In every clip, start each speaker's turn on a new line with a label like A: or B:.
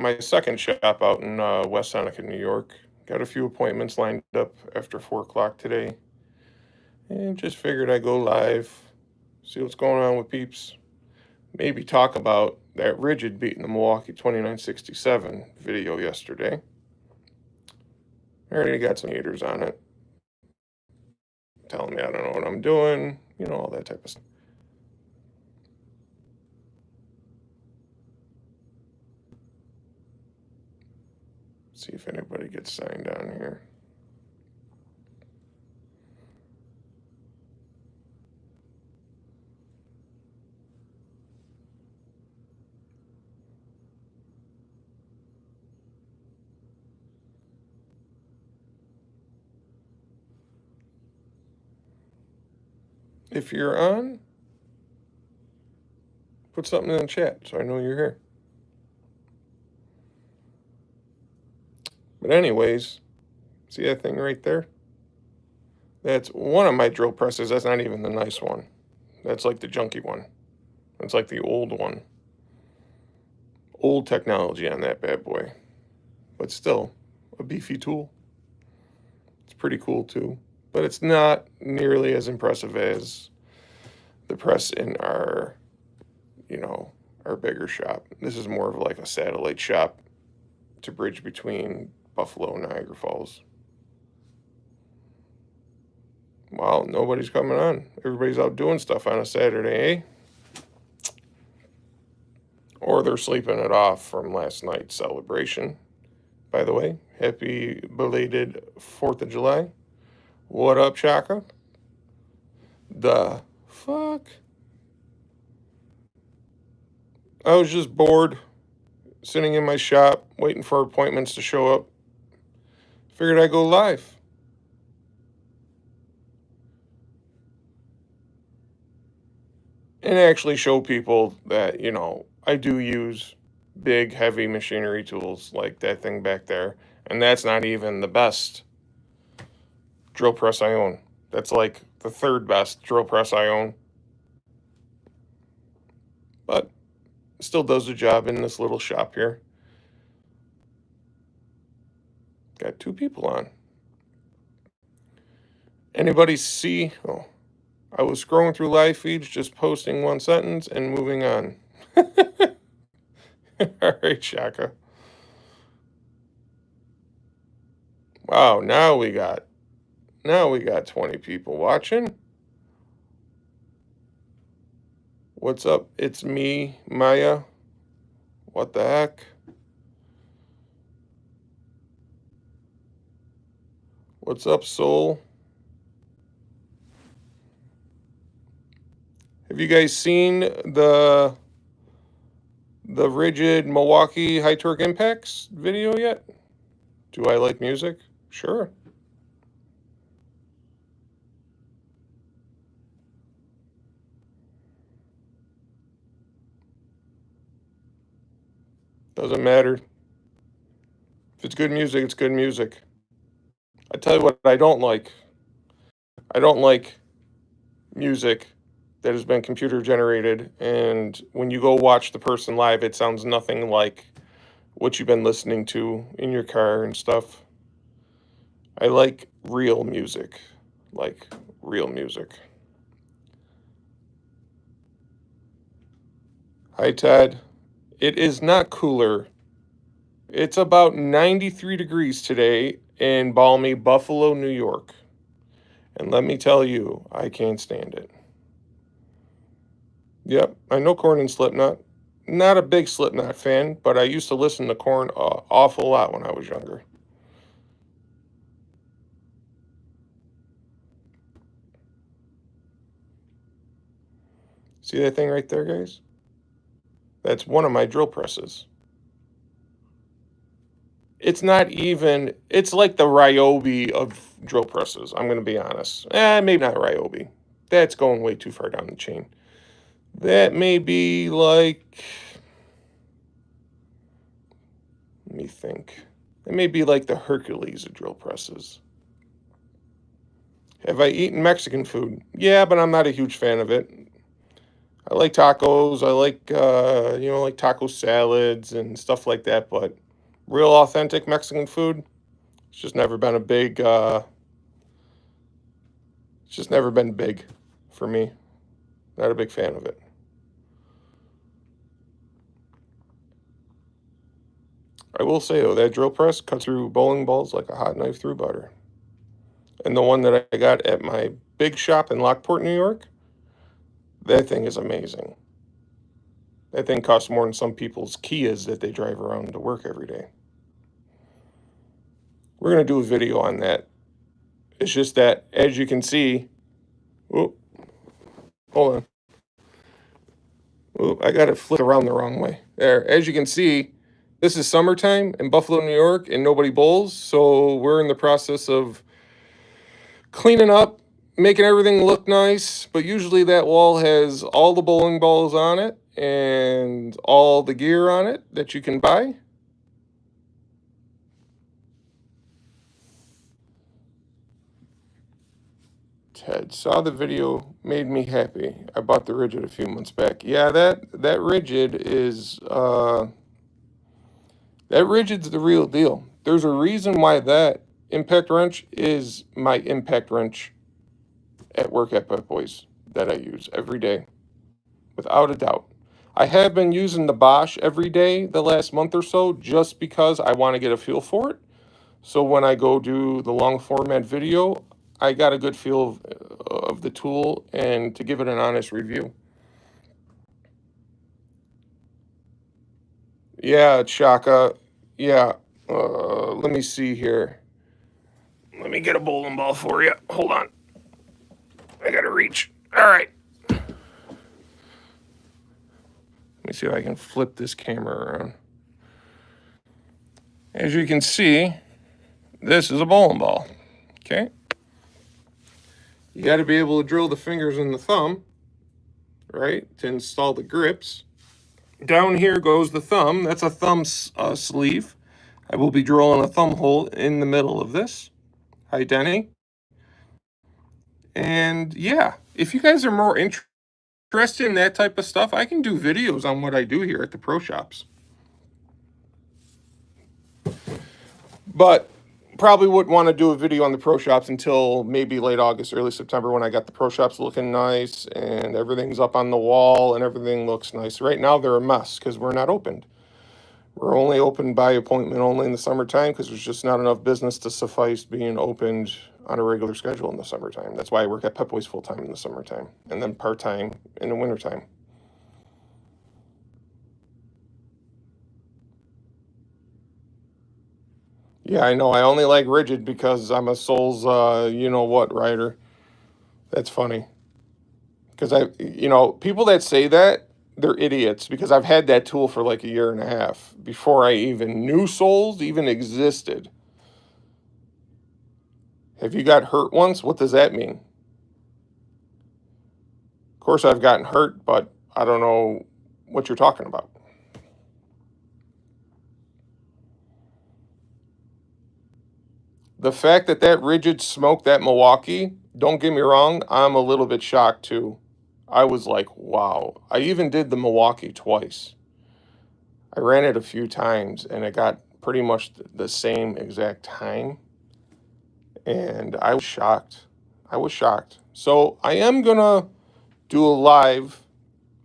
A: my second shop out in West Seneca, New York. Got a few appointments lined up after 4 o'clock today. And just figured I'd go live, see what's going on with peeps. Maybe talk about that Rigid beating the Milwaukee 2967 video yesterday. I already got some haters on it, telling me I don't know what I'm doing, all that type of stuff. See if anybody gets signed on here. If you're on, put something in the chat so I know you're here. But anyways, see that thing right there? That's one of my drill presses. That's not even the nice one. That's like the junky one. That's like the old one. Old technology on that bad boy. But still, a beefy tool. It's pretty cool too. But it's not nearly as impressive as the press in our, our bigger shop. This is more of like a satellite shop to bridge between Buffalo and Niagara Falls. Wow, nobody's coming on. Everybody's out doing stuff on a Saturday, eh? Or they're sleeping it off from last night's celebration. By the way, happy belated 4th of July. What up, Chaka? The fuck? I was just bored, sitting in my shop, waiting for appointments to show up. Figured I'd go live. And actually show people that, I do use big, heavy machinery tools like that thing back there. And that's not even the best drill press I own. That's like the third best drill press I own. But it still does the job in this little shop here. Got 2 people on. Anybody see? Oh, I was scrolling through live feeds, just posting one sentence and moving on. All right, Shaka. Wow, now we got 20 people watching. What's up? It's me, Maya. What the heck? What's up, Soul? Have you guys seen the Rigid Milwaukee High Torque Impacts video yet? Do I like music? Sure. Doesn't matter. If it's good music, it's good music. I tell you what I don't like. I don't like music that has been computer generated, and when you go watch the person live, it sounds nothing like what you've been listening to in your car and stuff. I like real music. Like real music. Hi, Ted. It is not cooler. It's about 93 degrees today in balmy Buffalo, New York. And let me tell you, I can't stand it. Yep, I know Korn and Slipknot. Not a big Slipknot fan, but I used to listen to Korn an awful lot when I was younger. See that thing right there, guys? That's one of my drill presses. It's not even, it's like the Ryobi of drill presses, I'm going to be honest. Maybe not Ryobi. That's going way too far down the chain. That may be like, let me think. It may be like the Hercules of drill presses. Have I eaten Mexican food? Yeah, but I'm not a huge fan of it. I like tacos. I like, like taco salads and stuff like that. But real authentic Mexican food, it's just never been a big, it's just never been big for me. Not a big fan of it. I will say, though, that drill press cuts through bowling balls like a hot knife through butter. And the one that I got at my big shop in Lockport, New York, that thing is amazing. That thing costs more than some people's Kias that they drive around to work every day. We're going to do a video on that. It's just that, as you can see, oh, hold on. Oh, I got it flipped around the wrong way. There, as you can see, this is summertime in Buffalo, New York, and nobody bowls. So we're in the process of cleaning up, making everything look nice. But usually that wall has all the bowling balls on it and all the gear on it that you can buy. Ted, saw the video, made me happy. I bought the Rigid a few months back. Yeah, that Rigid is that Rigid's the real deal. There's a reason why that impact wrench is my impact wrench at work at Pep Boys that I use every day, without a doubt. I have been using the Bosch every day the last month or so just because I want to get a feel for it. So when I go do the long format video, I got a good feel of the tool and to give it an honest review. Yeah, Chaka. Yeah. Let me see here. Let me get a bowling ball for you. Hold on. I gotta reach. All right. Let me see if I can flip this camera around. As you can see, this is a bowling ball. Okay. You got to be able to drill the fingers and the thumb, right, to install the grips. Down here goes the thumb. That's a thumb sleeve. I will be drilling a thumb hole in the middle of this. Hi, Denny. And yeah, if you guys are more interested in that type of stuff, I can do videos on what I do here at the pro shops. But probably wouldn't want to do a video on the pro shops until maybe late August, early September, when I got the pro shops looking nice and everything's up on the wall and everything looks nice. Right now they're a mess because we're not opened. We're only open by appointment only in the summertime because there's just not enough business to suffice being opened on a regular schedule in the summertime. That's why I work at Pep Boys full-time in the summertime and then part-time in the wintertime. Yeah, I know. I only like Rigid because I'm a Souls, you-know-what rider. That's funny. Because people that say that, they're idiots because I've had that tool for like a year and a half before I even knew Souls even existed. Have you got hurt once? What does that mean? Of course, I've gotten hurt, but I don't know what you're talking about. The fact that Rigid smoked that Milwaukee, don't get me wrong, I'm a little bit shocked too. I was like, wow. I even did the Milwaukee twice. I ran it a few times and it got pretty much the same exact time. And I was shocked. I was shocked. So I am going to do a live.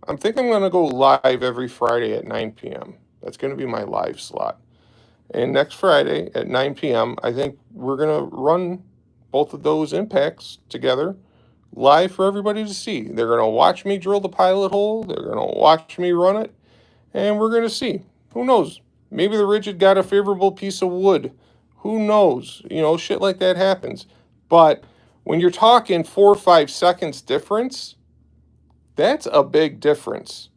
A: I'm thinking I'm going to go live every Friday at 9 p.m. That's going to be my live slot. And next Friday at 9 p.m., I think we're going to run both of those impacts together live for everybody to see. They're going to watch me drill the pilot hole. They're going to watch me run it. And we're going to see. Who knows? Maybe the Rigid got a favorable piece of wood. Who knows? Shit like that happens. But when you're talking 4 or 5 seconds difference, that's a big difference.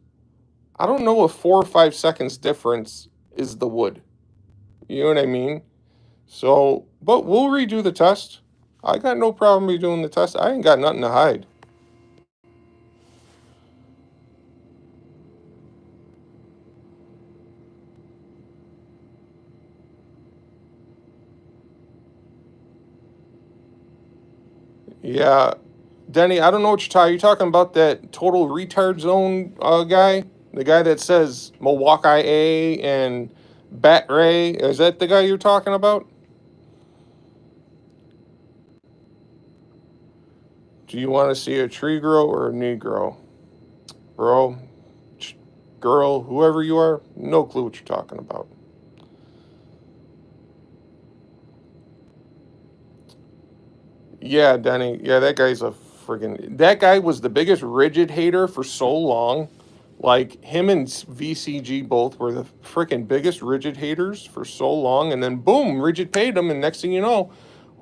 A: I don't know if 4 or 5 seconds difference is the wood. You know what I mean? So, but we'll redo the test. I got no problem redoing the test. I ain't got nothing to hide. Yeah, Denny, I don't know what you're talking. Are you talking about that total retard zone guy? The guy that says Milwaukee A and Bat Ray? Is that the guy you're talking about? Do you want to see a tree grow or a Negro? Bro, girl, whoever you are, no clue what you're talking about. Yeah, Denny. Yeah, that guy's a friggin'. That guy was the biggest rigid hater for so long. Like, him and VCG both were the freaking biggest rigid haters for so long. And then, boom, rigid paid them. And next thing you know,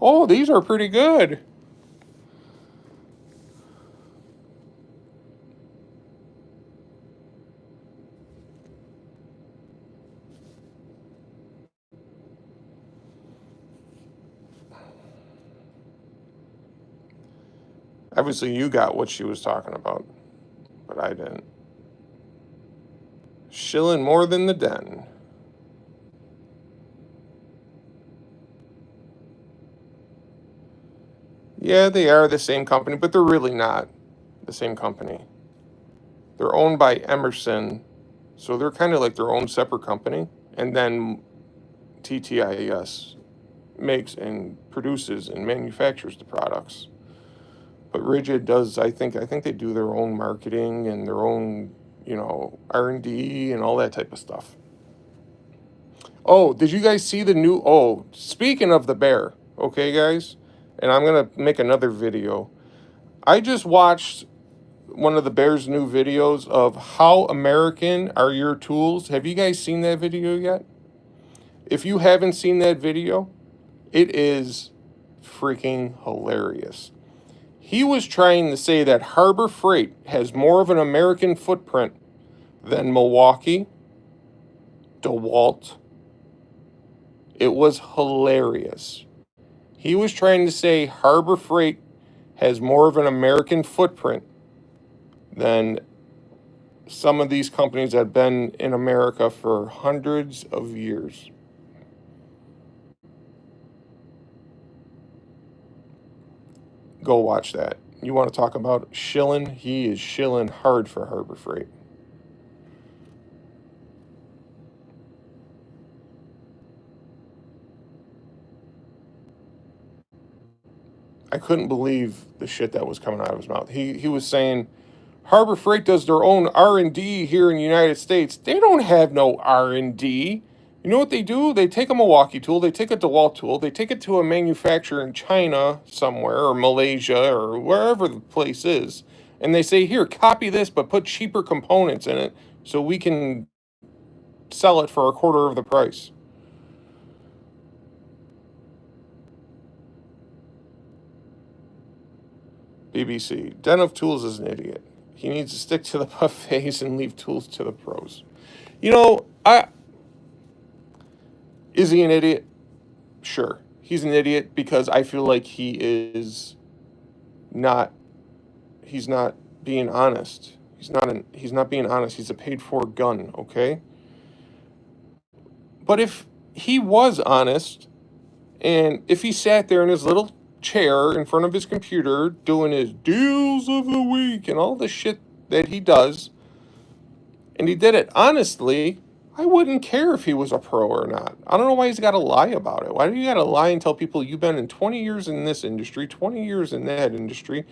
A: oh, these are pretty good. Obviously, you got what she was talking about, but I didn't. Shilling more than the den. Yeah, they are the same company, but they're really not the same company. They're owned by Emerson, so they're kind of like their own separate company. And then TTIS makes and produces and manufactures the products. But Rigid does, I think they do their own marketing and their own, R&D and all that type of stuff. Oh, did you guys see the new, oh, speaking of the bear, okay, guys? And I'm going to make another video. I just watched one of the Bear's new videos of how American are your tools. Have you guys seen that video yet? If you haven't seen that video, it is freaking hilarious. He was trying to say that Harbor Freight has more of an American footprint than Milwaukee, DeWalt. It was hilarious. He was trying to say Harbor Freight has more of an American footprint than some of these companies that have been in America for hundreds of years. Go watch that. You want to talk about shilling? He is shilling hard for Harbor Freight. I couldn't believe the shit that was coming out of his mouth. He was saying Harbor Freight does their own R&D here in the United States. They don't have no R&D. You know what they do? They take a Milwaukee tool, they take a DeWalt tool, they take it to a manufacturer in China somewhere or Malaysia or wherever the place is, and they say, "Here, copy this, but put cheaper components in it so we can sell it for a quarter of the price." BBC. Den of Tools is an idiot. He needs to stick to the buffets and leave tools to the pros. Is he an idiot? Sure. He's an idiot because I feel like not he's not being honest. He's not being honest. He's a paid for gun, okay? But if he was honest and if he sat there in his little chair in front of his computer doing his deals of the week and all the shit that he does, and he did it honestly, I wouldn't care if he was a pro or not. I don't know why he's got to lie about it. Why do you got to lie and tell people you've been in 20 years in this industry, 20 years in that industry,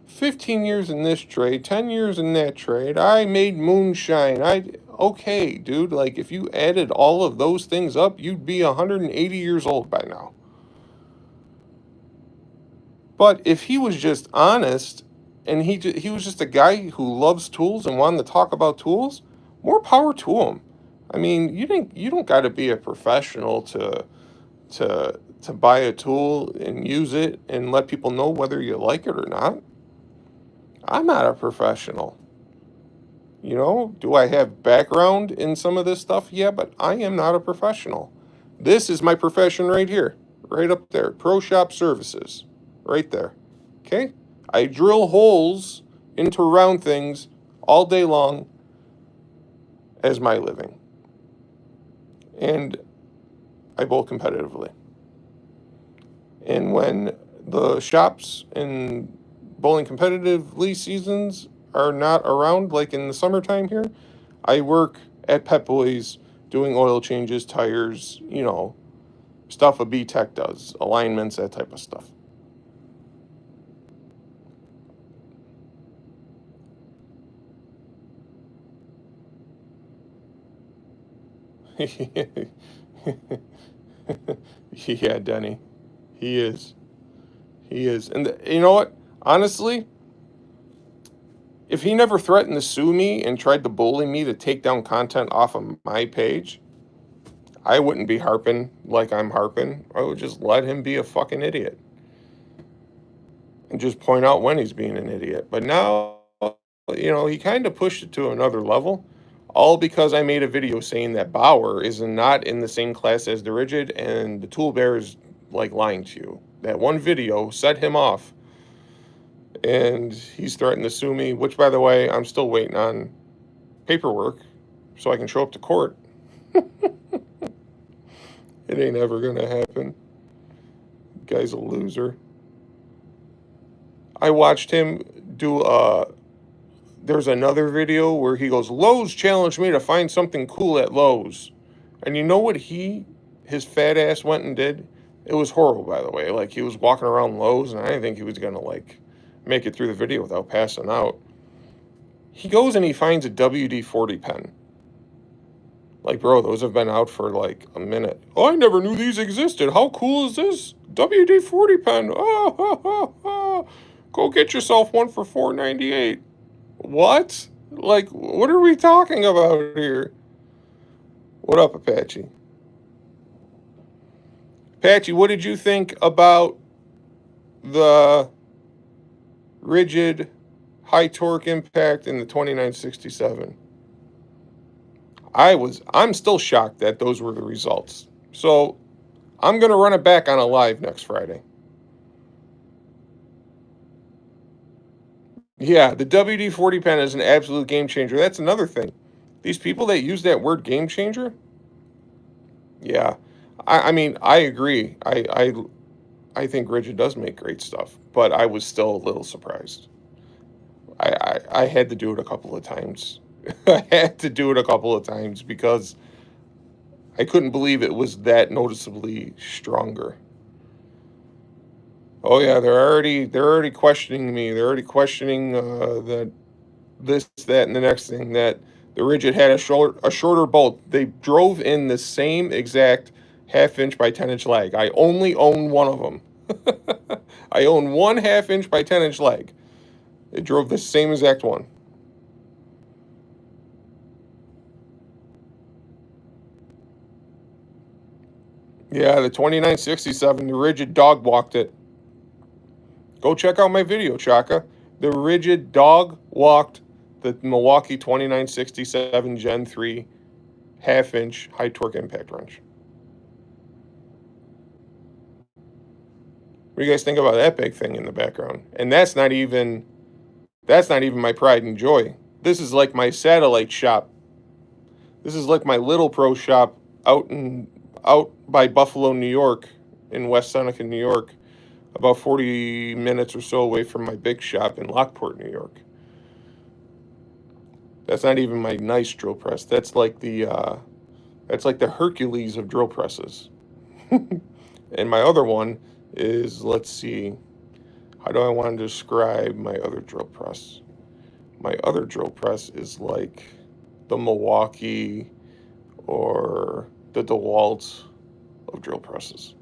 A: 15 years in this trade, 10 years in that trade? I made moonshine. Okay, dude, like if you added all of those things up, you'd be 180 years old by now. But if he was just honest and he was just a guy who loves tools and wanted to talk about tools, more power to him. I mean, you don't got to be a professional to buy a tool and use it and let people know whether you like it or not. I'm not a professional. Do I have background in some of this stuff? Yeah, but I am not a professional. This is my profession right here, right up there. Pro Shop Services, right there. Okay? I drill holes into round things all day long as my living. And I bowl competitively. And when the shops and bowling competitively seasons are not around, like in the summertime here, I work at Pep Boys doing oil changes, tires, stuff a B-Tech does, alignments, that type of stuff. Yeah, Denny. He is. He is. And you know what? Honestly, if he never threatened to sue me and tried to bully me to take down content off of my page, I wouldn't be harping like I'm harping. I would just let him be a fucking idiot and just point out when he's being an idiot. But now, he kind of pushed it to another level, all because I made a video saying that Bauer is not in the same class as the Rigid and the Tool Bear is like lying to you. That one video set him off, and he's threatened to sue me, which, by the way, I'm still waiting on paperwork so I can show up to court. It ain't ever gonna happen. Guy's a loser. I watched him do there's another video where he goes, Lowe's challenged me to find something cool at Lowe's. And you know what his fat ass went and did? It was horrible, by the way. Like, he was walking around Lowe's, and I didn't think he was gonna make it through the video without passing out. He goes and he finds a WD-40 pen. Like, bro, those have been out for like a minute. Oh, I never knew these existed. How cool is this? WD-40 pen. Oh, go get yourself one for $4.98. What? Like, what are we talking about here? What up, Apache? Apache, what did you think about the Rigid high torque impact in the 2967? I'm still shocked that those were the results. So I'm going to run it back on a live next Friday. Yeah, the WD-40 pen is an absolute game changer. That's another thing. These people that use that word game changer, yeah, I mean, I agree. I think Rigid does make great stuff, but I was still a little surprised. I had to do it a couple of times. I had to do it a couple of times because I couldn't believe it was that noticeably stronger. Oh yeah, they're already questioning me. They're already questioning that this, that, and the next thing, that the Rigid had a shorter bolt. They drove in the same exact 1/2 inch by 10 inch lag. I only own one of them. I own one 1/2 inch by 10 inch lag. It drove the same exact one. Yeah, the 2967, the Rigid dog walked it. Go check out my video, Chaka. The Rigid dog walked the Milwaukee 2967 Gen 3 1/2 inch high torque impact wrench. What do you guys think about that big thing in the background? And that's not even my pride and joy. This is like my satellite shop. This is like my little pro shop out by Buffalo, New York, in West Seneca, New York, about 40 minutes or so away from my big shop in Lockport, New York. That's not even my nice drill press. That's like the Hercules of drill presses. And my other one is, let's see, how do I want to describe my other drill press? My other drill press is like the Milwaukee or the DeWalt of drill presses.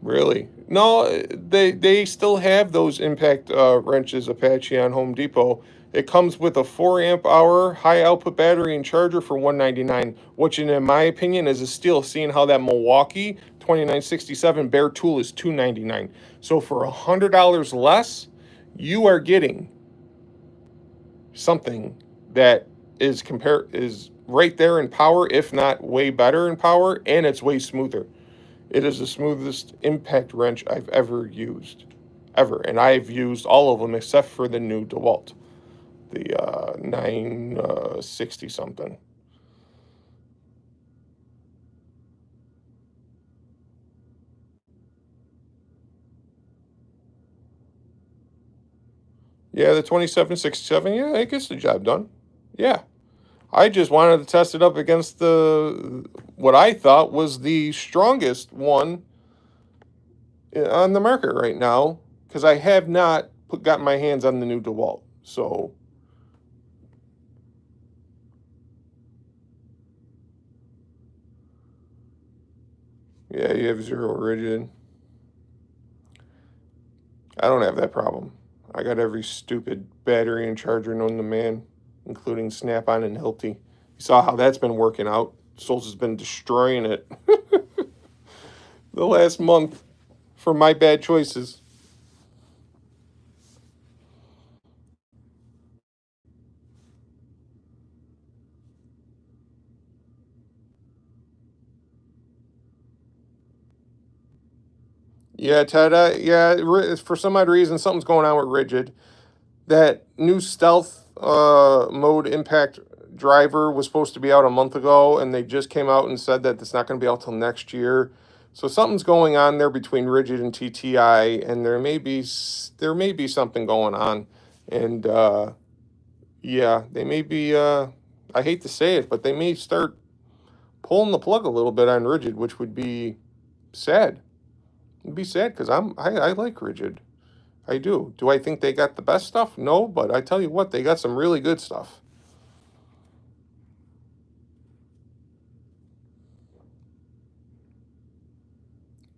A: Really? No, they still have those impact wrenches, Apache, on Home Depot. It comes with a 4 amp hour high output battery and charger for $199, which in my opinion is a steal, seeing how that Milwaukee 2967 bare tool is $299. So for $100 less, you are getting something that is right there in power, if not way better in power, and it's way smoother. It is the smoothest impact wrench I've ever used, ever. And I've used all of them except for the new DeWalt, the 960 something. Yeah, the 2767, yeah, it gets the job done. Yeah. I just wanted to test it up against the what I thought was the strongest one on the market right now, because I have not gotten my hands on the new DeWalt. So yeah, you have zero rigid. I don't have that problem. I got every stupid battery and charger known to man, including Snap-on and Hilti. You saw how that's been working out. Souls has been destroying it the last month for my bad choices. Yeah, Ted. For some odd reason, something's going on with Rigid. That new stealth mode impact driver was supposed to be out a month ago, and they just came out and said that it's not going to be out till next year. So something's going on there between Rigid and TTI, and there may be something going on, and yeah, they may be. I hate to say it, but they may start pulling the plug a little bit on Rigid, which would be sad. It'd be sad because I like Rigid. I do. Do I think they got the best stuff? No, but I tell you what, they got some really good stuff.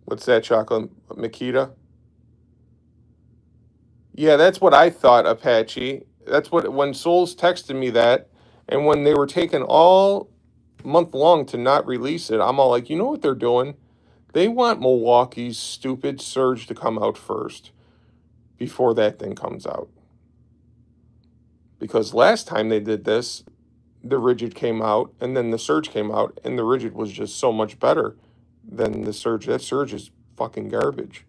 A: What's that, chocolate Makita? Yeah, that's what I thought, Apache. That's what when Souls texted me that, and when they were taking all month long to not release it, I'm all like, you know what they're doing? They want Milwaukee's stupid Surge to come out first before that thing comes out. Because last time they did this, the Rigid came out, and then the Surge came out, and the Rigid was just so much better than the Surge. That Surge is fucking garbage.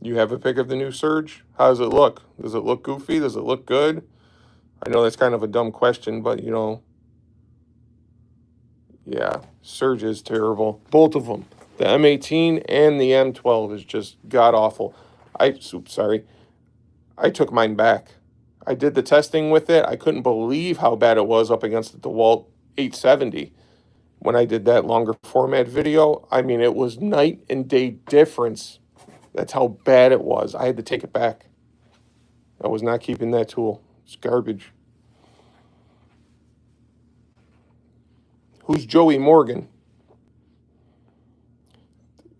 A: You have a pic of the new Surge? How does it look? Does it look goofy? Does it look good? I know that's kind of a dumb question, but yeah, Surge is terrible. Both of them. The M18 and the M12 is just god awful. Sorry. I took mine back. I did the testing with it. I couldn't believe how bad it was up against the DeWalt 870 when I did that longer format video. I mean, it was night and day difference. That's how bad it was. I had to take it back. I was not keeping that tool. It's garbage. Who's Joey Morgan?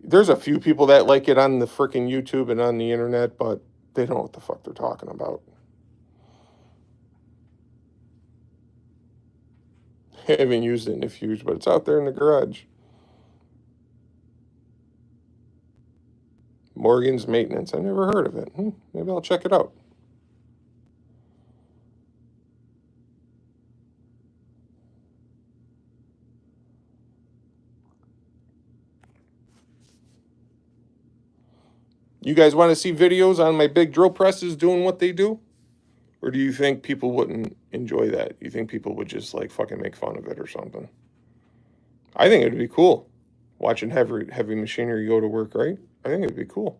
A: There's a few people that like it on the freaking YouTube and on the internet, but they don't know what the fuck they're talking about. I haven't used it in a few, but it's out there in the garage. Morgan's Maintenance. I never heard of it. Maybe I'll check it out. You guys want to see videos on my big drill presses doing what they do? Or do you think people wouldn't enjoy that? You think people would just like fucking make fun of it or something? I think it'd be cool. Watching heavy machinery go to work, right? I think it'd be cool.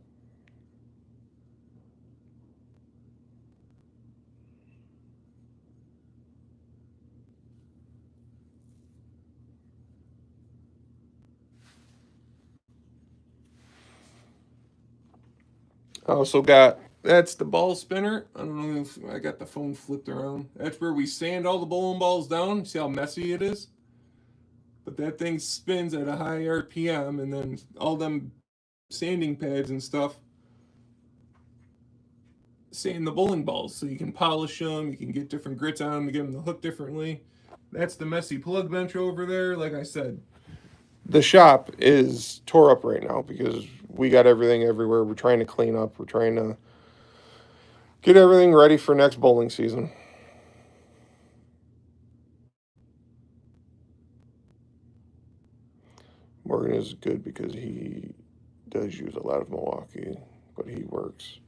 A: I also got, that's the ball spinner. I don't know if I got the phone flipped around. That's where we sand all the bowling balls down. See how messy it is? But that thing spins at a high RPM, and then all them sanding pads and stuff sand the bowling balls so you can polish them, you can get different grits on them to get them to hook differently. That's the messy plug bench over there. Like I said, the shop is tore up right now because we got everything everywhere. We're trying to clean up. We're trying to get everything ready for next bowling season. Morgan is good because he does use a lot of Milwaukee, but he works.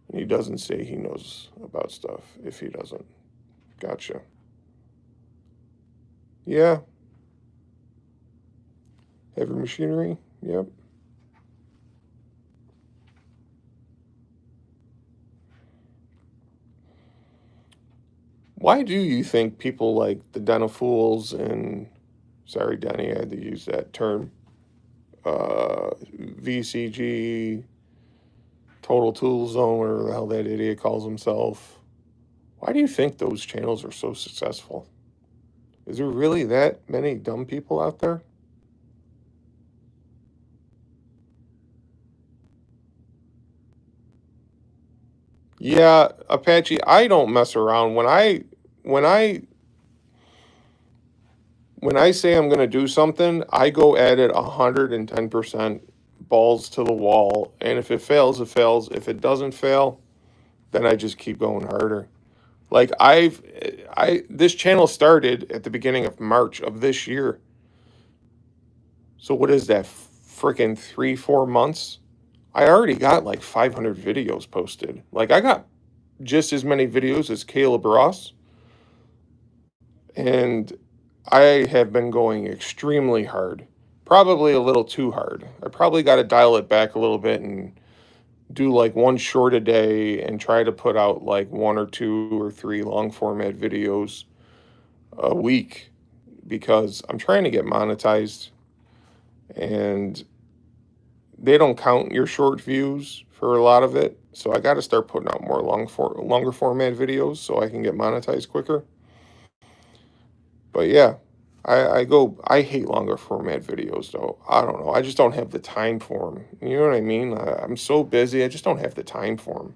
A: And he doesn't say he knows about stuff if he doesn't. Gotcha. Yeah. Heavy machinery. Yep. Why do you think people like the Den of Fools and, sorry, Denny, I had to use that term, VCG, Total Tool Zone, whatever the hell that idiot calls himself, why do you think those channels are so successful? Is there really that many dumb people out there? Yeah, Apache, I don't mess around. When I when I say I'm gonna do something, I go at it 110% balls to the wall. And if it fails, it fails. If it doesn't fail, then I just keep going harder. Like this channel started at the beginning of March of this year. So what is that? Freaking 3, 4 months? I already got like 500 videos posted. Like I got just as many videos as Caleb Ross. And I have been going extremely hard. Probably a little too hard. I probably got to dial it back a little bit and do like one short a day and try to put out like 1 or 2 or 3 long format videos a week because I'm trying to get monetized and they don't count your short views for a lot of it. So I got to start putting out more longer format videos so I can get monetized quicker. But yeah, I hate longer format videos though. I don't know. I just don't have the time for them. You know what I mean? I'm so busy. I just don't have the time for them.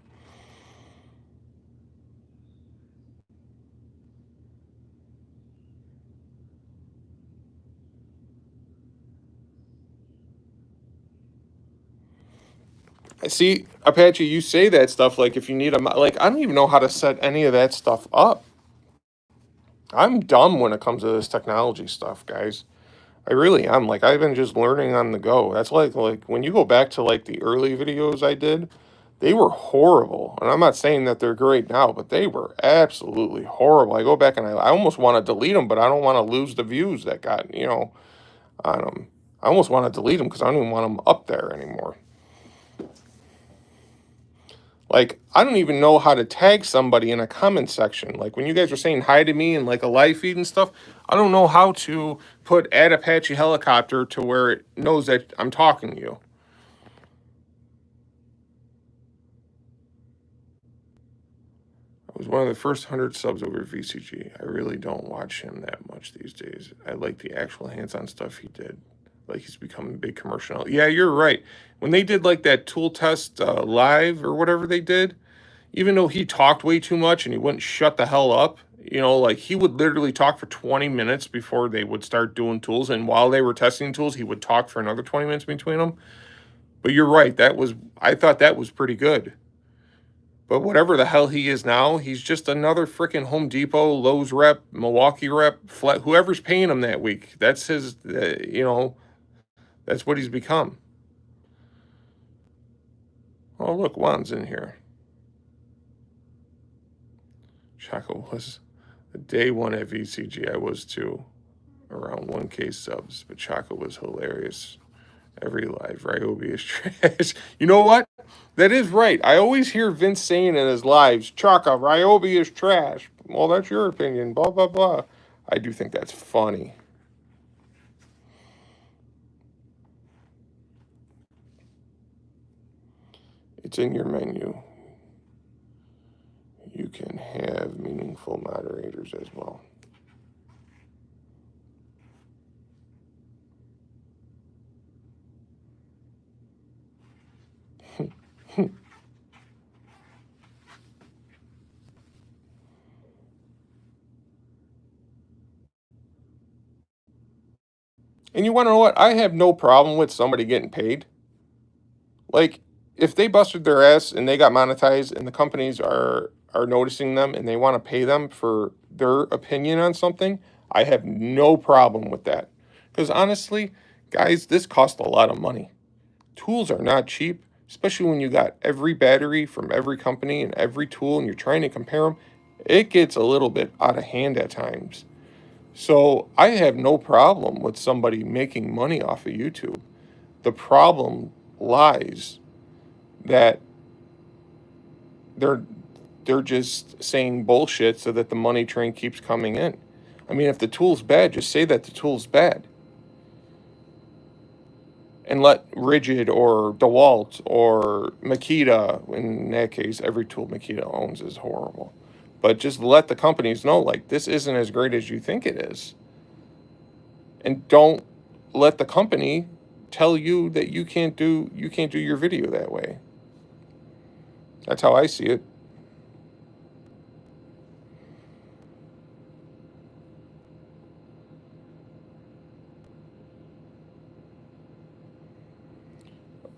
A: I see, Apache, you say that stuff like if you need like I don't even know how to set any of that stuff up. I'm dumb when it comes to this technology stuff, guys. I really am. Like I've been just learning on the go. That's like when you go back to like the early videos I did, they were horrible. And I'm not saying that they're great now, but they were absolutely horrible. I go back and I almost want to delete them, but I don't want to lose the views that got, on them. I almost want to delete them because I don't even want them up there anymore. Like, I don't even know how to tag somebody in a comment section. Like, when you guys are saying hi to me in, like, a live feed and stuff, I don't know how to put add Apache helicopter to where it knows that I'm talking to you. I was one of the first 100 subs over VCG. I really don't watch him that much these days. I like the actual hands-on stuff he did. Like, he's become a big commercial. Yeah, you're right. When they did, like, that tool test live or whatever they did, even though he talked way too much and he wouldn't shut the hell up, like he would literally talk for 20 minutes before they would start doing tools. And while they were testing tools, he would talk for another 20 minutes between them. But you're right. I thought that was pretty good. But whatever the hell he is now, he's just another freaking Home Depot, Lowe's rep, Milwaukee rep, whoever's paying him that week. That's his, that's what he's become. Oh, look, Juan's in here. Chaco was day one at VCG. I was too, around 1K subs, but Chaco was hilarious. Every live, Ryobi is trash. You know what? That is right. I always hear Vince saying in his lives, Chaka, Ryobi is trash. Well, that's your opinion, blah, blah, blah. I do think that's funny. It's in your menu. You can have meaningful moderators as well. And you want to know what? I have no problem with somebody getting paid. Like, if they busted their ass and they got monetized and the companies are noticing them and they want to pay them for their opinion on something, I have no problem with that. Because honestly, guys, this costs a lot of money. Tools are not cheap, especially when you got every battery from every company and every tool and you're trying to compare them. It gets a little bit out of hand at times. So I have no problem with somebody making money off of YouTube. The problem lies that they're just saying bullshit so that the money train keeps coming in. I mean, if the tool's bad, just say that the tool's bad. And let Rigid or DeWalt or Makita, in that case, every tool Makita owns is horrible. But just let the companies know, like, this isn't as great as you think it is. And don't let the company tell you that you can't do your video that way. That's how I see it.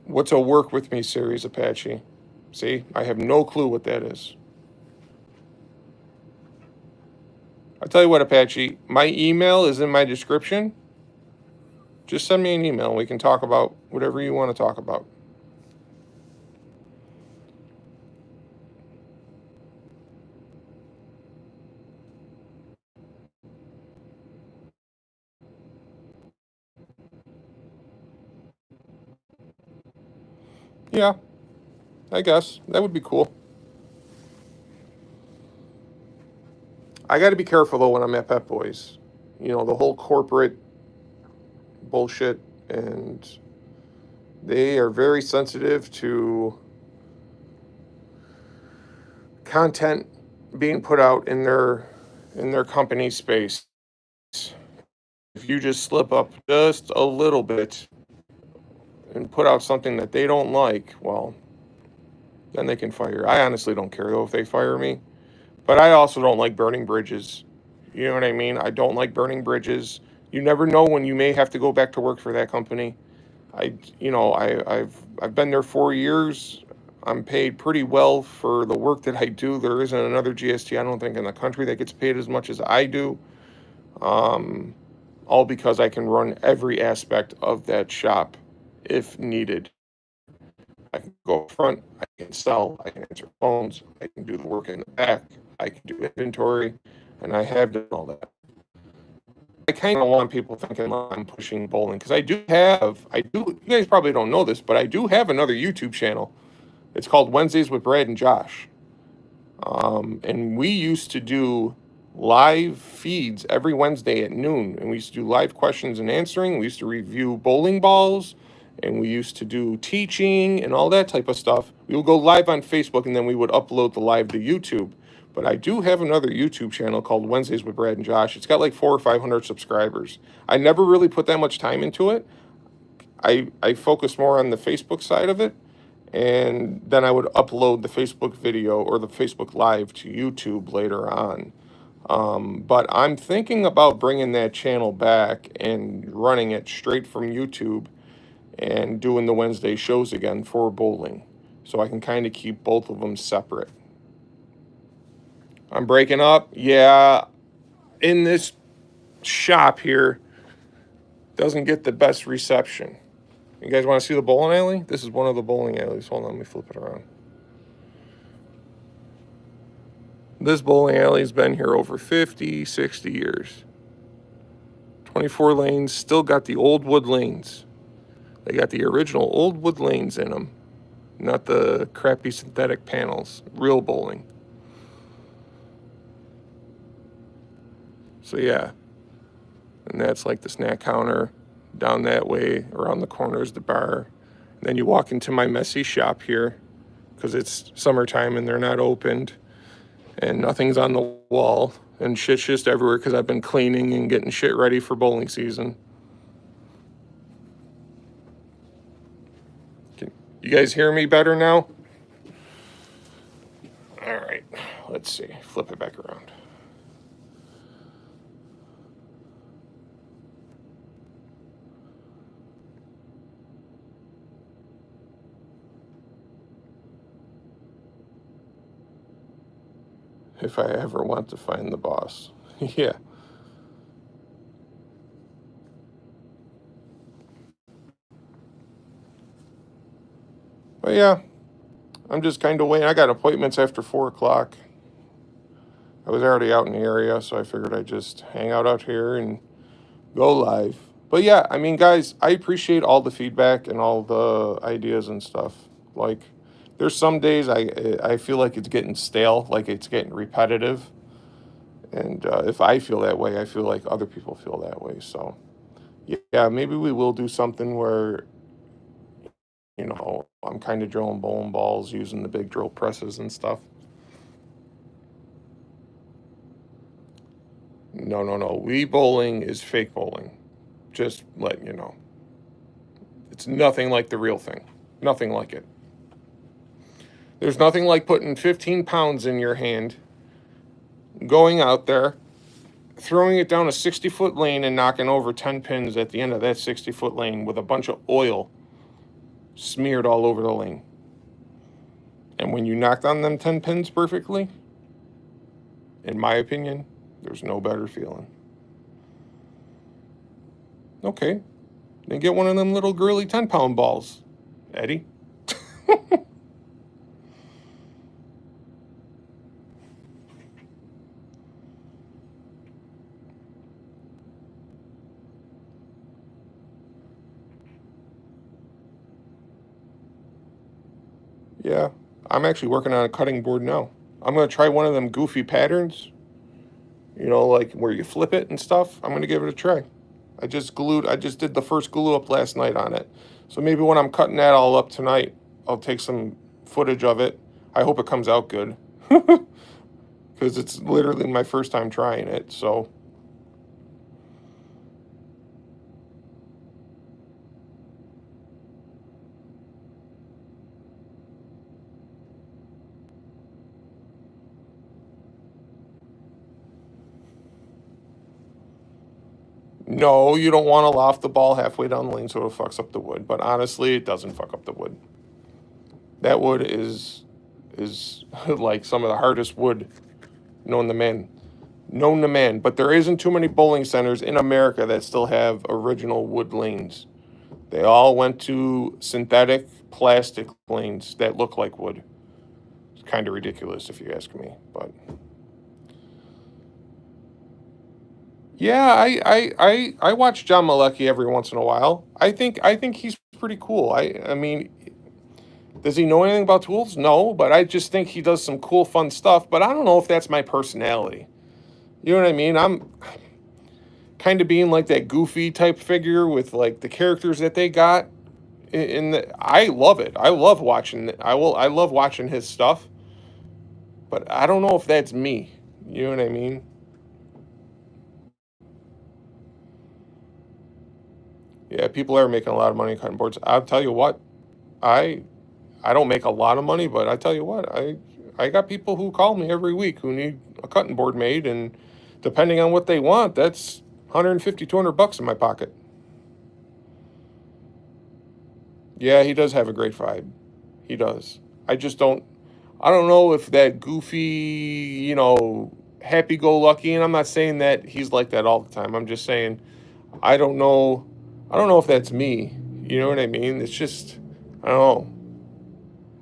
A: What's a work with me series, Apache? See, I have no clue what that is. I'll tell you what, Apache, my email is in my description. Just send me an email and we can talk about whatever you want to talk about. Yeah, I guess. That would be cool. I got to be careful, though, when I'm at Pep Boys. You know, the whole corporate bullshit, and they are very sensitive to content being put out in their company space. If you just slip up just a little bit and put out something that they don't like, well, then they can fire. I honestly don't care, though, if they fire me. But I also don't like burning bridges. You know what I mean? I don't like burning bridges. You never know when you may have to go back to work for that company. I've been there 4 years. I'm paid pretty well for the work that I do. There isn't another GST, I don't think, in the country that gets paid as much as I do. All because I can run every aspect of that shop if needed. I can go up front, I can sell, I can answer phones, I can do the work in the back, I can do inventory, and I have done all that. I kind of want people thinking I'm pushing bowling because you guys probably don't know this, but I do have another YouTube channel. It's called Wednesdays with Brad and Josh. And we used to do live feeds every Wednesday at noon. And we used to do live questions and answering. We used to review bowling balls. And we used to do teaching and all that type of stuff. We would go live on Facebook and then we would upload the live to YouTube. But I do have another YouTube channel called Wednesdays with Brad and Josh. It's got like 400 or 500 subscribers. I never really put that much time into it. I focus more on the Facebook side of it. And then I would upload the Facebook video or the Facebook Live to YouTube later on. But I'm thinking about bringing that channel back and running it straight from YouTube and doing the Wednesday shows again for bowling. So I can kind of keep both of them separate. I'm breaking up. Yeah, in this shop here, doesn't get the best reception. You guys want to see the bowling alley? This is one of the bowling alleys. Hold on, let me flip it around. This bowling alley's been here over 50, 60 years. 24 lanes, still got the old wood lanes. They got the original old wood lanes in them, not the crappy synthetic panels. Real bowling. So yeah, and that's like the snack counter. Down that way, around the corner is the bar. And then you walk into my messy shop here, because it's summertime and they're not opened. And nothing's on the wall. And shit's just everywhere because I've been cleaning and getting shit ready for bowling season. You guys hear me better now? All right, let's see. Flip it back around. If I ever want to find the boss. Yeah. But yeah, I'm just kind of waiting. I got appointments after 4 o'clock. I was already out in the area, so I figured I'd just hang out here and go live. But yeah, I mean, guys, I appreciate all the feedback and all the ideas and stuff. Like, there's some days I feel like it's getting stale, like it's getting repetitive. And if I feel that way, I feel like other people feel that way. So yeah, maybe we will do something where, I'm kind of drilling bowling balls using the big drill presses and stuff. No, no, no. Wii bowling is fake bowling. Just letting you know. It's nothing like the real thing. Nothing like it. There's nothing like putting 15 pounds in your hand, going out there, throwing it down a 60-foot lane and knocking over 10 pins at the end of that 60-foot lane with a bunch of oil smeared all over the lane. And when you knock down them 10 pins perfectly, in my opinion, there's no better feeling. Okay, then get one of them little girly 10-pound balls, Eddie. Yeah, I'm actually working on a cutting board now. I'm going to try one of them goofy patterns, like where you flip it and stuff. I'm going to give it a try. I just did the first glue up last night on it. So maybe when I'm cutting that all up tonight, I'll take some footage of it. I hope it comes out good. Because it's literally my first time trying it, so. No, you don't want to loft the ball halfway down the lane so it fucks up the wood. But honestly, it doesn't fuck up the wood. That wood is like some of the hardest wood known to man. But there isn't too many bowling centers in America that still have original wood lanes. They all went to synthetic plastic lanes that look like wood. It's kind of ridiculous if you ask me, but. Yeah, I watch John Malecki every once in a while. I think he's pretty cool. I mean, does he know anything about tools? No, but I just think he does some cool, fun stuff. But I don't know if that's my personality. You know what I mean? I'm kind of being like that goofy type figure with like the characters that they got. I love it. I love watching. I love watching his stuff. But I don't know if that's me. You know what I mean? Yeah, people are making a lot of money cutting boards. I'll tell you what, I don't make a lot of money, but I tell you what, I got people who call me every week who need a cutting board made, and depending on what they want, that's 150, 200 bucks in my pocket. Yeah, he does have a great vibe. He does. I don't know if that goofy, happy-go-lucky, and I'm not saying that he's like that all the time. I'm just saying, I don't know if that's me. You know what I mean? It's just, I don't know.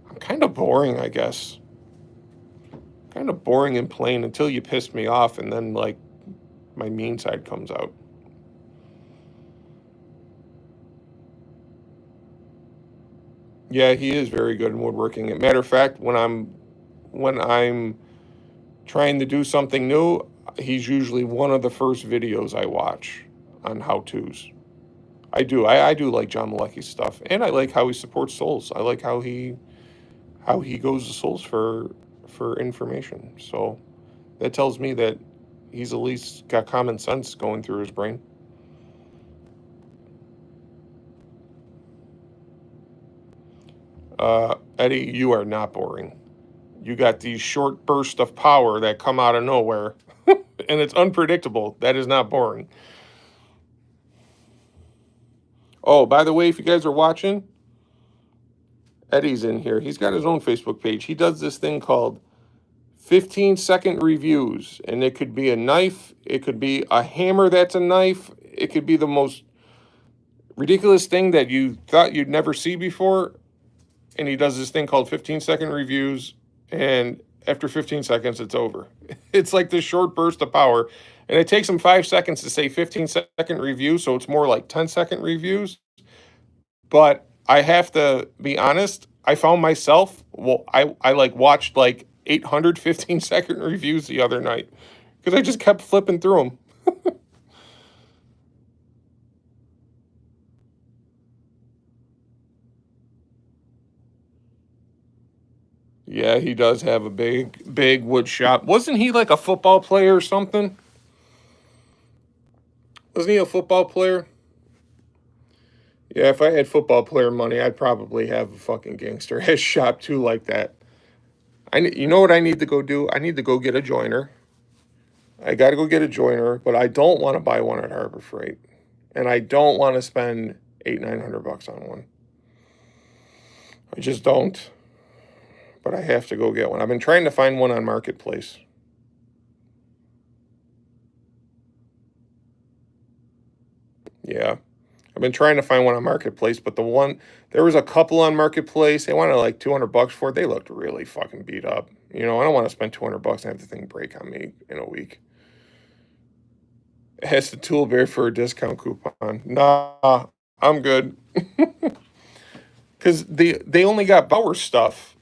A: I'm kind of boring, I guess. Kind of boring and plain until you piss me off, and then, like, my mean side comes out. Yeah, he is very good in woodworking. As a matter of fact, when I'm trying to do something new, he's usually one of the first videos I watch on how-tos. I do. I do like John Malecki's stuff, and I like how he supports Souls. I like how he goes to Souls for information. So that tells me that he's at least got common sense going through his brain. Eddie, you are not boring. You got these short bursts of power that come out of nowhere, and it's unpredictable. That is not boring. Oh, by the way, if you guys are watching, Eddie's in here. He's got his own Facebook page. He does this thing called 15-second reviews, and it could be a knife, it could be a hammer that's a knife, it could be the most ridiculous thing that you thought you'd never see before, and he does this thing called 15-second reviews, and After 15 seconds, it's over. It's like this short burst of power. And it takes them 5 seconds to say 15-second review, so it's more like 10-second reviews. But I have to be honest, I found myself, well, I like watched like 800 15-second reviews the other night because I just kept flipping through them. Yeah, he does have a big wood shop. Wasn't he like a football player or something? Wasn't he a football player? Yeah, if I had football player money, I'd probably have a fucking gangster ass shop too, like that. You know what I need to go do? I need to go get a joiner. I got to go get a joiner, but I don't want to buy one at Harbor Freight, and I don't want to spend 800-900 bucks on one. I just don't. But I have to go get one. I've been trying to find one on Marketplace. Yeah. I've been trying to find one on Marketplace, but there was a couple on Marketplace. They wanted like 200 bucks for it. They looked really fucking beat up. I don't want to spend 200 bucks and have the thing break on me in a week. It has the tool bear for a discount coupon. Nah, I'm good. Because they only got Bauer stuff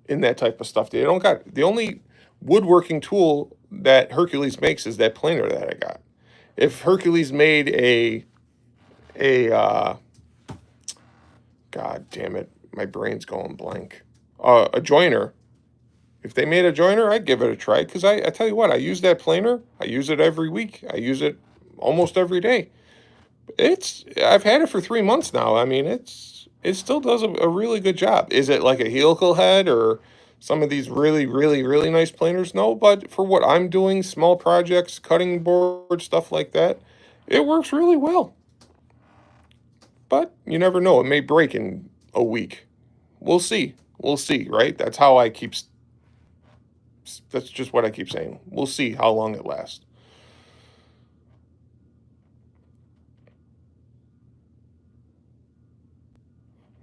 A: in that type of stuff. They don't got the only woodworking tool that Hercules makes is that planer that I got. If Hercules made a God damn it, my brain's going blank. A joiner. If they made a joiner, I'd give it a try because I tell you what, I use that planer. I use it every week. I use it almost every day. I've had it for 3 months now. I mean, it still does a really good job. Is it like a helical head or some of these really, really, really nice planers? No, but for what I'm doing, small projects, cutting board, stuff like that, it works really well. But you never know. It may break in a week. We'll see. We'll see, right? That's just what I keep saying. We'll see how long it lasts.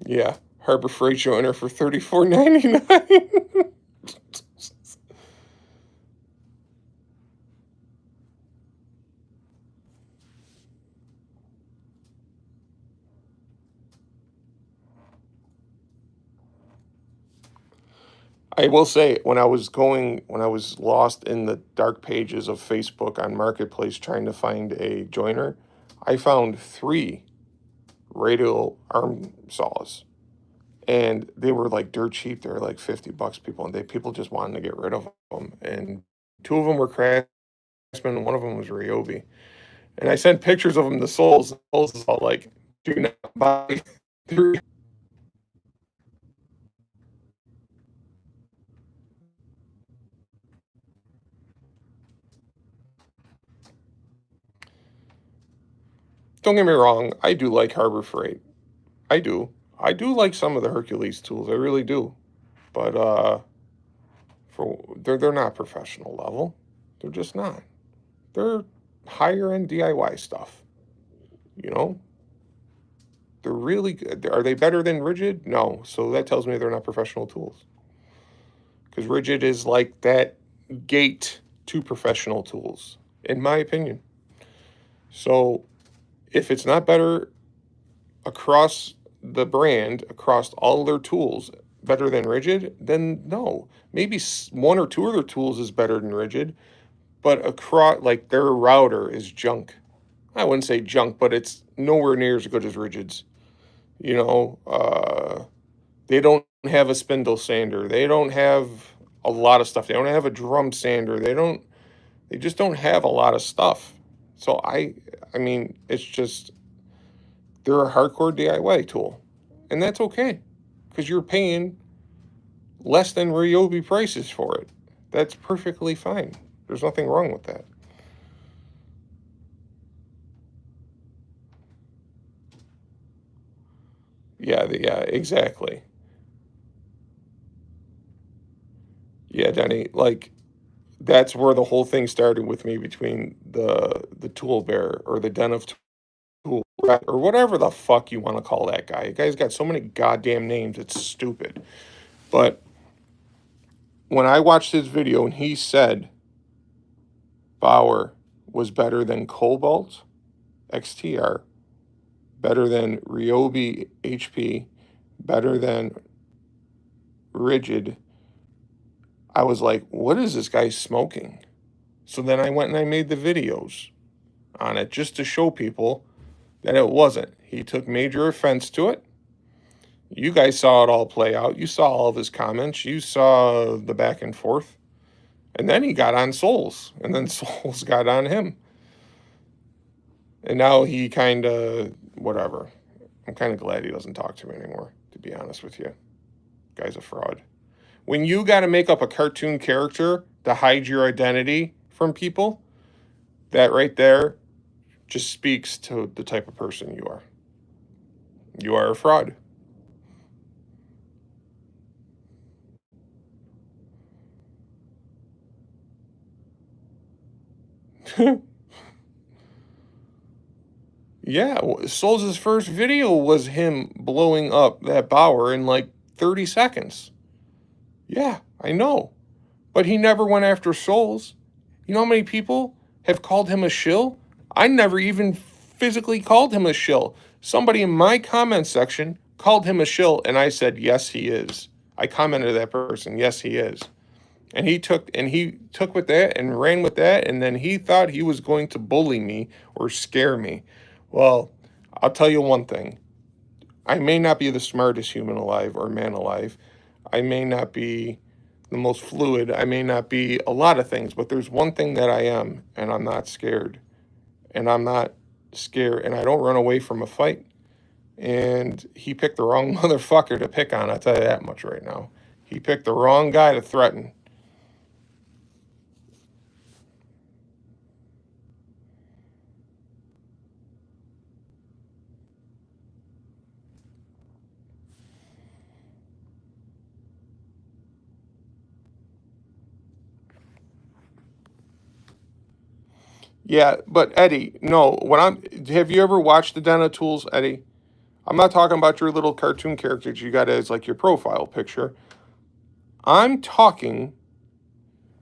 A: Yeah, Harbor Freight joiner for $34.99. I will say, when I was lost in the dark pages of Facebook on Marketplace trying to find a joiner, I found 3 radial arm saws, and they were like dirt cheap. They were like 50 bucks, people just wanted to get rid of them. And 2 of them were Craftsman, and one of them was Ryobi. And I sent pictures of them to Souls. Souls is all like, "Do not buy 3." Don't get me wrong, I do like Harbor Freight. I do. I do like some of the Hercules tools. I really do. But they're not professional level. They're just not. They're higher end DIY stuff. You know, they're really good. Are they better than Rigid? No. So that tells me they're not professional tools. Because Rigid is like that gate to professional tools, in my opinion. So if it's not better across the brand, across all their tools, better than Rigid, then no. Maybe 1 or 2 of their tools is better than Rigid, but across, like, their router is junk. I wouldn't say junk, but it's nowhere near as good as Rigid's. They don't have a spindle sander. They don't have a lot of stuff. They don't have a drum sander. They just don't have a lot of stuff. So I mean, it's just, they're a hardcore DIY tool. And that's okay, because you're paying less than Ryobi prices for it. That's perfectly fine. There's nothing wrong with that. Yeah, exactly. Yeah, Denny, like, that's where the whole thing started with me between the tool bear or the den of tool or whatever the fuck you want to call that guy. The guy's got so many goddamn names, it's stupid. But when I watched his video and he said Bauer was better than Cobalt XTR, better than Ryobi HP, better than Rigid, I was like, what is this guy smoking? So then I went and I made the videos on it just to show people that it wasn't. He took major offense to it. You guys saw it all play out. You saw all of his comments. You saw the back and forth. And then he got on Souls. And then Souls got on him. And now he kind of, whatever. I'm kind of glad he doesn't talk to me anymore, to be honest with you. Guy's a fraud. When you got to make up a cartoon character to hide your identity from people, that right there just speaks to the type of person you are. You are a fraud. Yeah, Souls' first video was him blowing up that Bauer in like 30 seconds. Yeah, I know. But he never went after Souls. You know how many people have called him a shill? I never even physically called him a shill. Somebody in my comment section called him a shill, and I said, yes, he is. I commented to that person, yes, he is. And he took with that and ran with that, and then he thought he was going to bully me or scare me. Well, I'll tell you one thing. I may not be the smartest human alive or man alive. I may not be the most fluid. I may not be a lot of things, but there's one thing that I am, and I'm not scared. And I'm not scared, and I don't run away from a fight. And he picked the wrong motherfucker to pick on, I'll tell you that much right now. He picked the wrong guy to threaten. Yeah, but Eddie, no, have you ever watched the Den of Tools, Eddie? I'm not talking about your little cartoon characters you got as like your profile picture. I'm talking,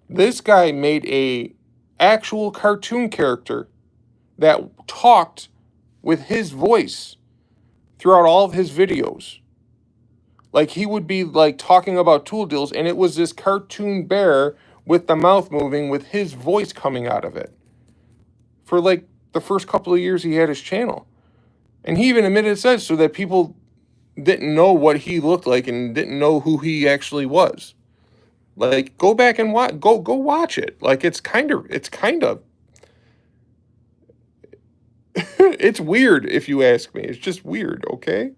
A: this guy made a actual cartoon character that talked with his voice throughout all of his videos. Like he would be like talking about tool deals, and it was this cartoon bear with the mouth moving with his voice coming out of it. For like the first couple of years he had his channel. And he even admitted it says so that people didn't know what he looked like and didn't know who he actually was. Like go back and go watch it. Like it's kind of it's weird if you ask me. It's just weird, okay?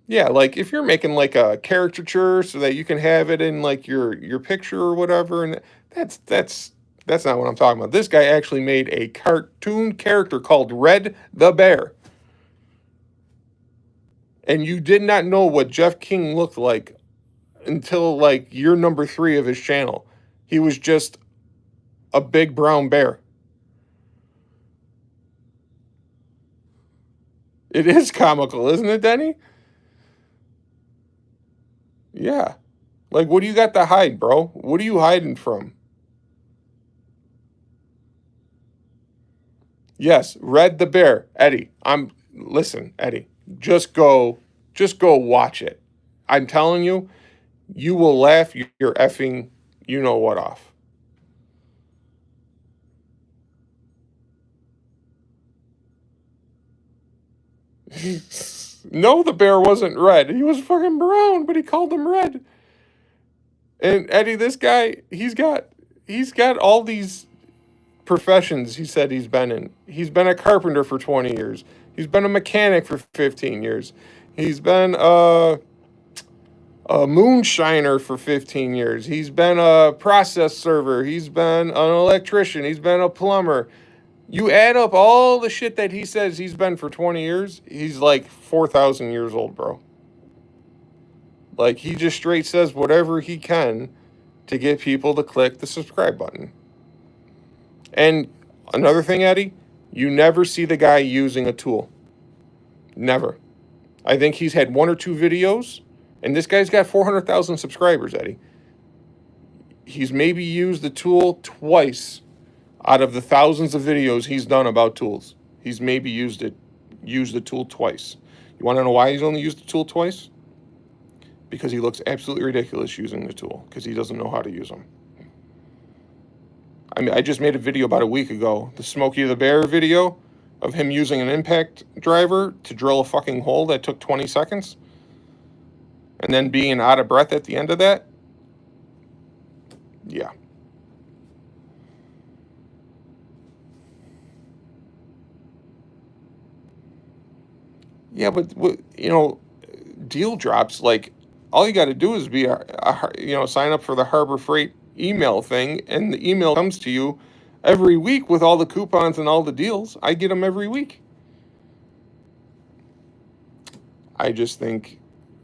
A: Yeah, like if you're making like a caricature so that you can have it in like your picture or whatever, and that's not what I'm talking about. This guy actually made a cartoon character called Red the Bear. And you did not know what Jeff King looked like until like year number 3 of his channel. He was just a big brown bear. It is comical, isn't it, Denny? Yeah. Like, what do you got to hide, bro? What are you hiding from? Yes, Red the Bear. Eddie, listen, Eddie, just go watch it. I'm telling you, you will laugh your effing you know what off. No, the bear wasn't red. He was fucking brown, but he called him red. And Eddie, this guy, he's got all these professions he said he's been in. He's been a carpenter for 20 years. He's been a mechanic for 15 years. He's been a moonshiner for 15 years. He's been a process server. He's been an electrician. He's been a plumber. You add up all the shit that he says he's been for 20 years, he's like 4,000 years old, bro. Like, he just straight says whatever he can to get people to click the subscribe button. And another thing, Eddie, you never see the guy using a tool. Never. I think he's had 1 or 2 videos, and this guy's got 400,000 subscribers, Eddie. He's maybe used the tool twice out of the thousands of videos he's done about tools. He's maybe used the tool twice. You want to know why he's only used the tool twice? Because he looks absolutely ridiculous using the tool, because he doesn't know how to use them. I mean, I just made a video about a week ago, the Smokey the Bear video of him using an impact driver to drill a fucking hole that took 20 seconds. And then being out of breath at the end of that. Yeah. Yeah, but deal drops, like, all you got to do is be sign up for the Harbor Freight email thing, and the email comes to you every week with all the coupons and all the deals. I get them every week. I just think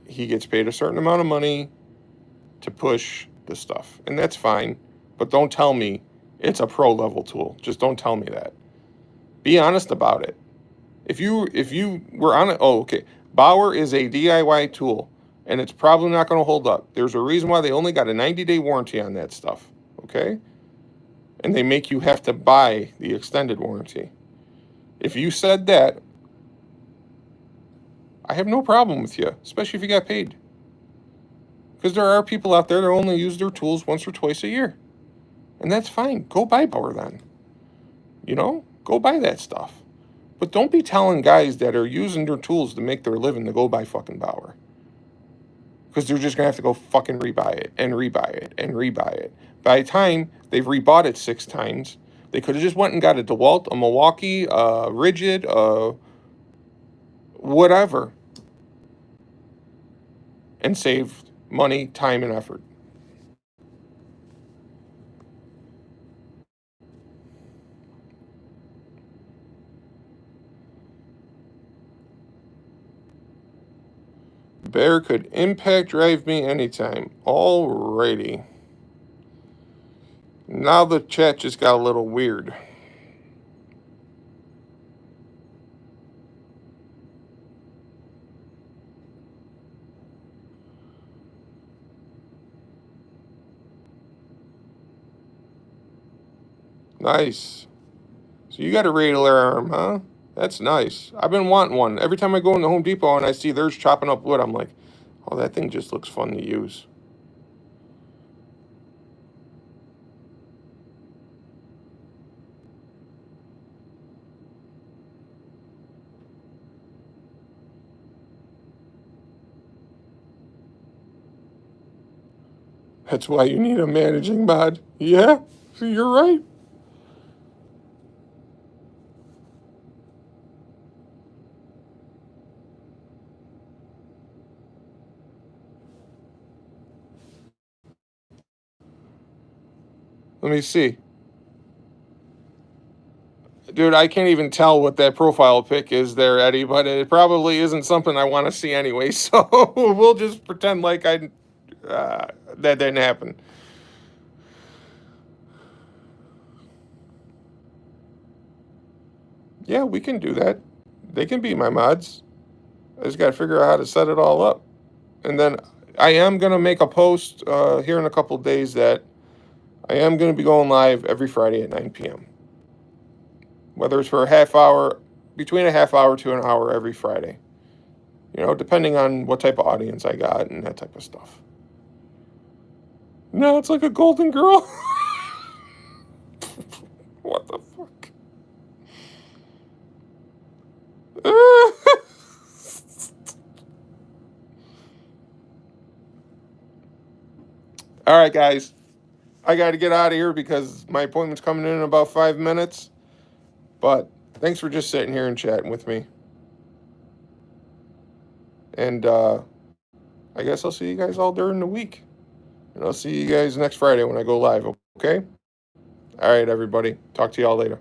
A: he gets paid a certain amount of money to push the stuff, and that's fine, but don't tell me it's a pro level tool. Just don't tell me that. Be honest about it. If you were on it, okay. Bauer is a DIY tool, and it's probably not going to hold up. There's a reason why they only got a 90-day warranty on that stuff, okay? And they make you have to buy the extended warranty. If you said that, I have no problem with you, especially if you got paid. Because there are people out there that only use their tools once or twice a year. And that's fine. Go buy Bauer then. Go buy that stuff. But don't be telling guys that are using their tools to make their living to go buy fucking Bauer. Because they're just going to have to go fucking rebuy it and rebuy it and rebuy it. By the time they've rebought it 6 times, they could have just went and got a DeWalt, a Milwaukee, a Rigid, whatever. And saved money, time, and effort. Bear could impact drive me anytime. Alrighty. Now the chat just got a little weird. Nice. So you got a radial arm, huh? That's nice. I've been wanting one. Every time I go in the Home Depot and I see theirs chopping up wood, I'm like, oh, that thing just looks fun to use. That's why you need a managing mod. Yeah, you're right. Let me see. Dude, I can't even tell what that profile pic is there, Eddie, but it probably isn't something I want to see anyway, so we'll just pretend like that didn't happen. Yeah, we can do that. They can be my mods. I just got to figure out how to set it all up. And then I am going to make a post here in a couple days that I am going to be going live every Friday at 9 p.m. Whether it's for a half hour, between a half hour to an hour every Friday. Depending on what type of audience I got and that type of stuff. No, it's like a golden girl. What the fuck? All right, guys. I got to get out of here because my appointment's coming in about 5 minutes. But thanks for just sitting here and chatting with me. And I guess I'll see you guys all during the week. And I'll see you guys next Friday when I go live, okay? All right, everybody. Talk to y'all later.